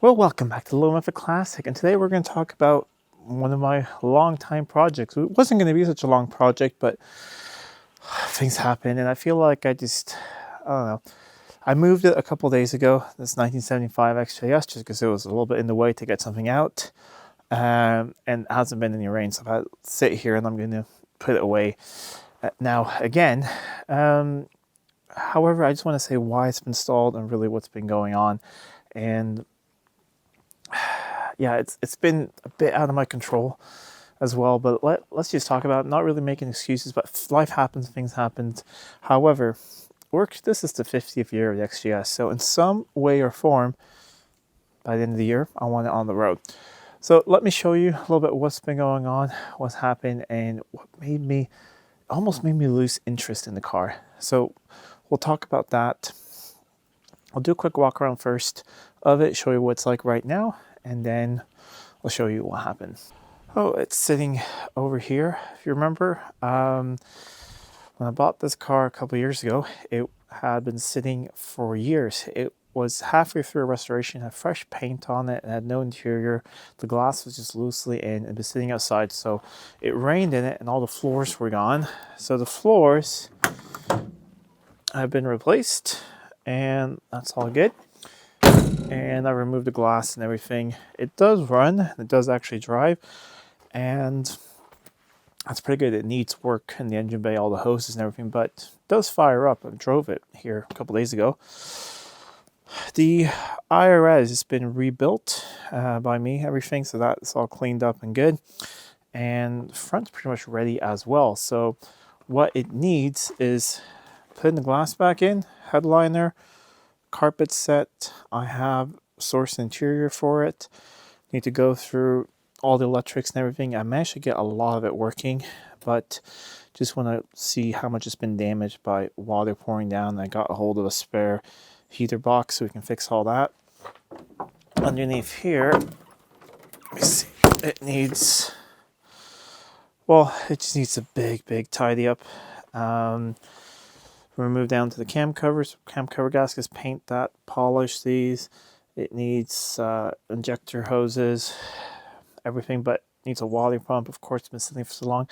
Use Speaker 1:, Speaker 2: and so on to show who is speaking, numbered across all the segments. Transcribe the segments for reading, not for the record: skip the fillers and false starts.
Speaker 1: Well, welcome back to Living with a Classic, and today we're going to talk about one of my long-time projects. It wasn't going to be such a long project, but things happen, and I feel like I don't know. I moved it a couple days ago, this 1975 XJS, just because it was a little bit in the way to get something out, and it hasn't been any rain, so I've had to sit here and I'm going to put it away now again. However, I just want to say why it's been stalled and really what's been going on, and yeah, it's been a bit out of my control as well, but let's just talk about it. Not really making excuses, but life happens, things happen. However, this is the 50th year of the XGS, so in some way or form, by the end of the year, I want it on the road. So let me show you a little bit what's been going on, what's happened, and what almost made me lose interest in the car. So we'll talk about that. I'll do a quick walk around first of it, show you what it's like right now, and then I'll show you what happened. Oh, it's sitting over here. If you remember, when I bought this car a couple years ago, it had been sitting for years. It was halfway through a restoration, had fresh paint on it, and had no interior. The glass was just loosely in and was sitting outside, so it rained in it and all the floors were gone. So the floors have been replaced, and that's all good. And I removed the glass and everything. It does run, it does actually drive, and that's pretty good. It needs work in the engine bay, all the hoses and everything, but it does fire up. I drove it here a couple days ago. The IRS has been rebuilt by me, everything, so that's all cleaned up and good. And the front's pretty much ready as well. So what it needs is putting the glass back in, headliner, carpet set. I have sourced interior for it. Need to go through all the electrics and everything. I managed to get a lot of it working, but just want to see how much has been damaged by water pouring down. I got a hold of a spare heater box so we can fix all that. Underneath here, let me see, it just needs a big tidy up. Remove down to the cam covers, cam cover gaskets, paint that, polish these. It needs injector hoses, everything, but needs a water pump. Of course, it's been sitting for so long.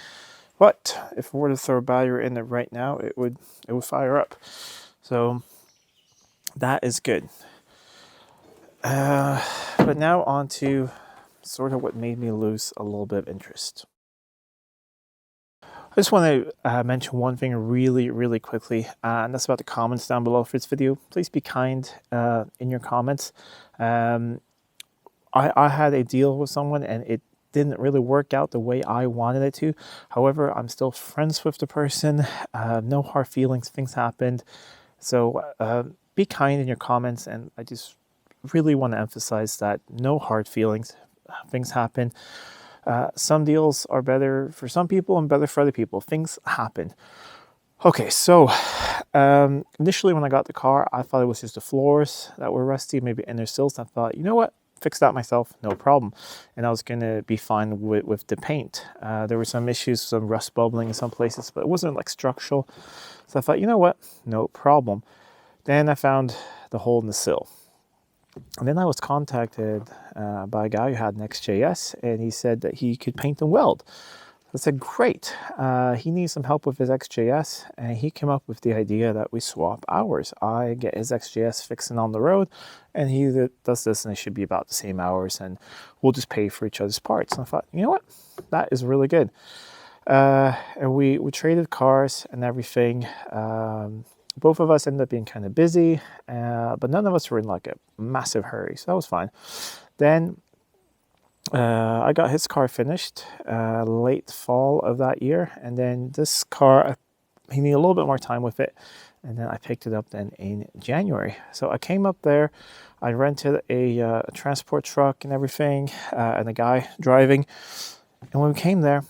Speaker 1: But if we were to throw a battery in it right now, it would fire up. So that is good. But now on to sort of what made me lose a little bit of interest. I just want to mention one thing really quickly, and that's about the comments down below for this video. Please be kind in your comments. I had a deal with someone and it didn't really work out the way I wanted it to. However, I'm still friends with the person. No hard feelings, things happened. So be kind in your comments, and I just really want to emphasize that no hard feelings, things happen. Some deals are better for some people and better for other people. Things happen. Okay, so initially when I got the car, I thought it was just the floors that were rusty, maybe inner sills. I thought, you know what, fix that myself, no problem. And I was going to be fine with the paint. There were some issues, some rust bubbling in some places, but it wasn't like structural. So I thought, you know what, no problem. Then I found the hole in the sill. And then I was contacted by a guy who had an XJS, and he said that he could paint and weld. I said, great. He needs some help with his XJS, and he came up with the idea that we swap hours. I get his XJS fixing on the road, and he does this, and it should be about the same hours, and we'll just pay for each other's parts. And I thought, you know what? That is really good. And we traded cars and everything. Both of us ended up being kind of busy, but none of us were in like a massive hurry, so that was fine. Then I got his car finished late fall of that year, and then this car, he needed a little bit more time with it, and then I picked it up then in January. So I came up there, I rented a transport truck and everything, and a guy driving, and when we came there,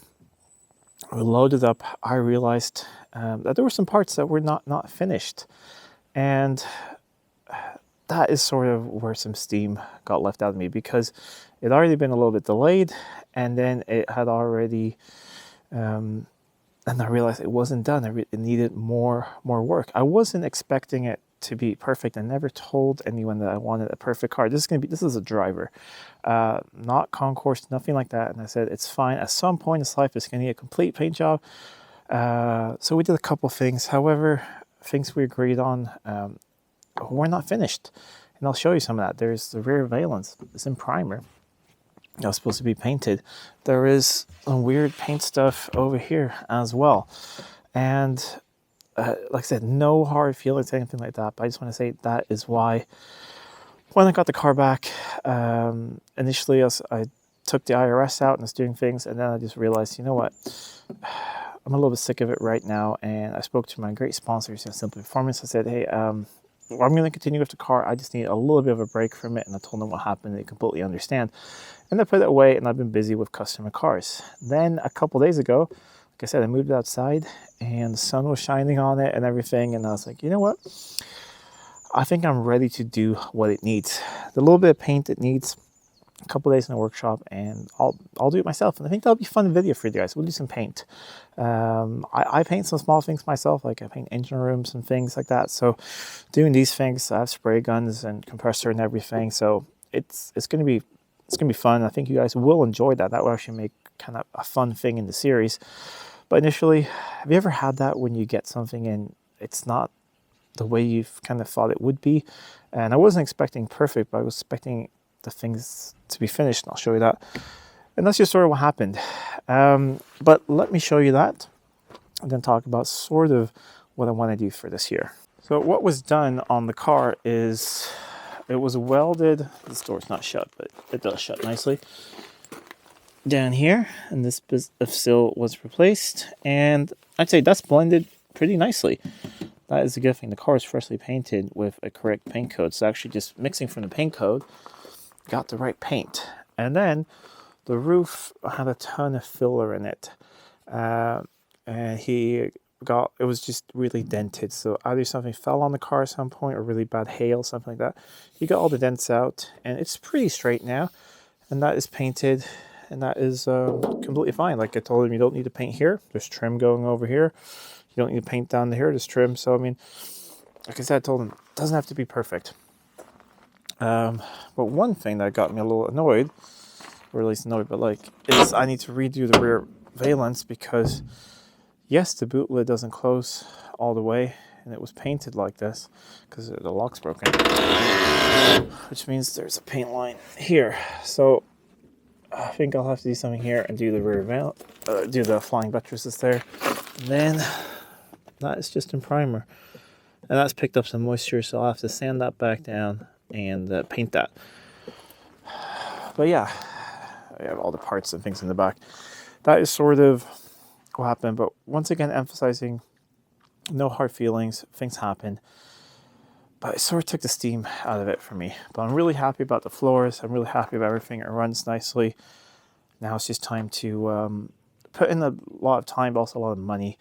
Speaker 1: we loaded up, I realized that there were some parts that were not finished, and that is sort of where some steam got left out of me, because it had already been a little bit delayed, and then it had already and I realized it wasn't done. It needed more work. I wasn't expecting it to be perfect. I never told anyone that I wanted a perfect car. This is a driver, not concourse, nothing like that. And I said, it's fine. At some point in this life, it's going to need a complete paint job. So we did a couple things. However, things we agreed on were not finished. And I'll show you some of that. There's the rear valence. It's in primer. It was supposed to be painted. There is some weird paint stuff over here as well. And like I said, no hard feelings, anything like that. But I just want to say that is why when I got the car back, initially I took the IRS out and was doing things. And then I just realized, you know what? I'm a little bit sick of it right now. And I spoke to my great sponsors at Simple Performance. I said, hey, I'm going to continue with the car. I just need a little bit of a break from it. And I told them what happened. They completely understand. And I put it away, and I've been busy with customer cars. Then a couple days ago, like I said, I moved outside, and the sun was shining on it and everything. And I was like, you know what? I think I'm ready to do what it needs. The little bit of paint it needs, a couple days in the workshop, and I'll do it myself. And I think that'll be a fun video for you guys. We'll do some paint. I paint some small things myself, like I paint engine rooms and things like that. So doing these things, I have spray guns and compressor and everything. So it's gonna be fun. I think you guys will enjoy that. That will actually make kind of a fun thing in the series. But initially, have you ever had that when you get something and it's not the way you've kind of thought it would be? And I wasn't expecting perfect, but I was expecting the things to be finished, and I'll show you that. And that's just sort of what happened. But let me show you that and then talk about sort of what I want to do for this year. So what was done on the car is it was welded. This door's not shut, but it does shut nicely. Down here, and this bit of sill was replaced, and I'd say that's blended pretty nicely. That is a good thing. The car is freshly painted with a correct paint code, so actually just mixing from the paint code got the right paint. And then the roof had a ton of filler in it, and it was just really dented. So either something fell on the car at some point or really bad hail, something like that. You got all the dents out, and it's pretty straight now, and that is painted. And that is completely fine. Like I told him, you don't need to paint here. There's trim going over here. You don't need to paint down here. There's trim. So, I mean, like I said, I told him, it doesn't have to be perfect. But one thing that got me a little annoyed, or at least annoyed, but like, is I need to redo the rear valence because, yes, the boot lid doesn't close all the way. And it was painted like this because the lock's broken. Which means there's a paint line here. So I think I'll have to do something here and do the rear do the flying buttresses there. And then that is just in primer. And that's picked up some moisture, so I'll have to sand that back down and paint that. But yeah, I have all the parts and things in the back. That is sort of what happened. But once again, emphasizing no hard feelings, things happen. But it sort of took the steam out of it for me. But I'm really happy about the floors. I'm really happy about everything. It runs nicely. Now it's just time to put in a lot of time, but also a lot of money.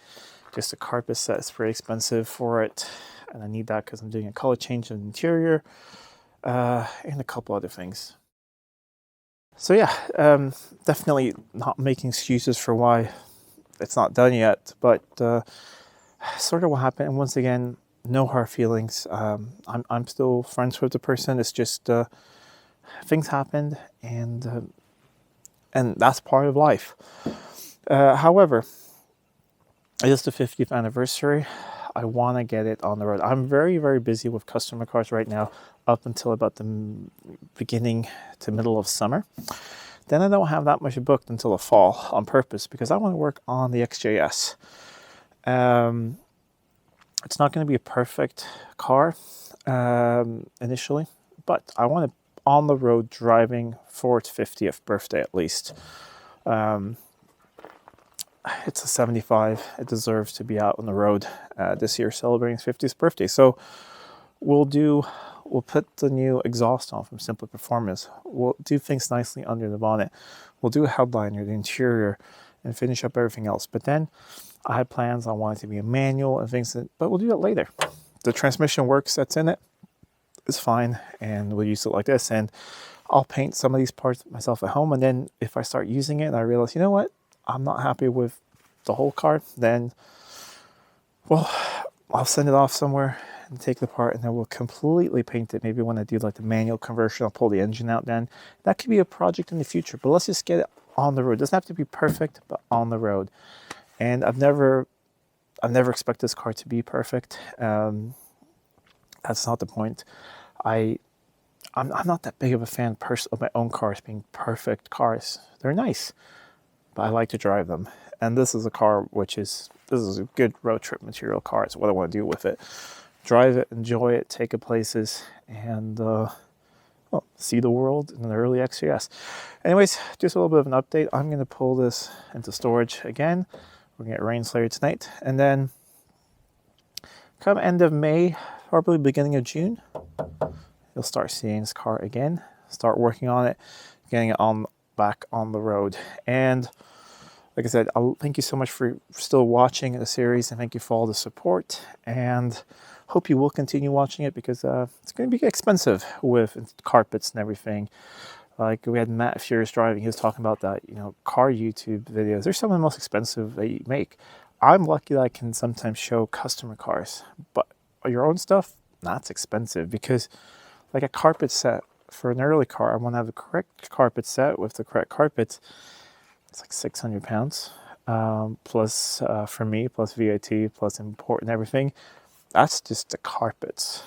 Speaker 1: Just a carpet set is pretty expensive for it. And I need that because I'm doing a color change in the interior and a couple other things. So yeah, definitely not making excuses for why it's not done yet. But sort of what happened. And once again, no hard feelings. I'm still friends with the person. It's just things happened, and that's part of life. However, it is the 50th anniversary. I want to get it on the road. I'm very, very busy with customer cars right now, up until about the beginning to middle of summer. Then I don't have that much booked until the fall on purpose because I want to work on the XJS. It's not going to be a perfect car initially, but I want it on the road driving for its 50th birthday at least. It's a 75. It deserves to be out on the road this year celebrating its 50th birthday. So we'll put the new exhaust on from Simple Performance. We'll do things nicely under the bonnet. We'll do a headliner, the interior, and finish up everything else. But then I had plans. I want it to be a manual and things, but we'll do that later. The transmission works that's in it is fine, and we'll use it like this. And I'll paint some of these parts myself at home. And then if I start using it and I realize, you know what, I'm not happy with the whole car, then, well, I'll send it off somewhere and take it apart, and then we'll completely paint it. Maybe when I do like the manual conversion, I'll pull the engine out then. That could be a project in the future, but let's just get it on the road. It doesn't have to be perfect, but on the road. And I've never expected this car to be perfect. That's not the point. I'm not that big of a fan of my own cars being perfect cars. They're nice, but I like to drive them. And this is a car this is a good road trip material car. It's what I want to do with it. Drive it, enjoy it, take it places, and see the world in an early XCS. Anyways, just a little bit of an update. I'm going to pull this into storage again. We're going to get rain later tonight. And then come end of May, probably beginning of June, you'll start seeing this car again. Start working on it, getting it back on the road. And like I said, thank you so much for still watching the series, and thank you for all the support. And hope you will continue watching it, because it's going to be expensive with carpets and everything. Like we had Matt Furious Driving, he was talking about that, car YouTube videos. They're some of the most expensive that you make. I'm lucky that I can sometimes show customer cars, but your own stuff, that's expensive, because like a carpet set for an early car, I want to have the correct carpet set with the correct carpets. It's like £600 plus for me, plus VAT, plus import and everything. That's just the carpets.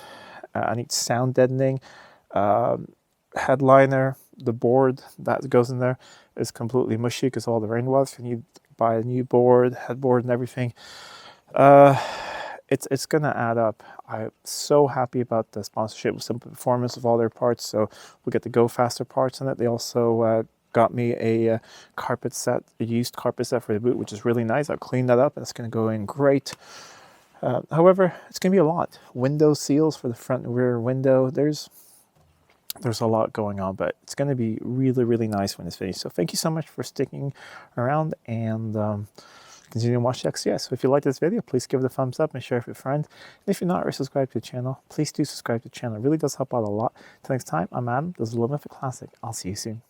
Speaker 1: I need sound deadening, headliner, the board that goes in there is completely mushy because all the rainwater. You need to buy a new board, headboard and everything. It's gonna add up. I'm so happy about the sponsorship with Simple Performance of all their parts. So we get the Go Faster parts in it. They also got me a carpet set, a used carpet set for the boot, which is really nice. I've cleaned that up and it's going to go in great. However, it's going to be a lot. Window seals for the front and rear window. There's a lot going on, but it's going to be really, really nice when it's finished. So thank you so much for sticking around, and continue to watch the XCS. So if you like this video, please give it a thumbs up and share it with a friend. And if you're not already subscribed to the channel, please do subscribe to the channel. It really does help out a lot. Until next time, I'm Adam. This is Living with a Classic. I'll see you soon.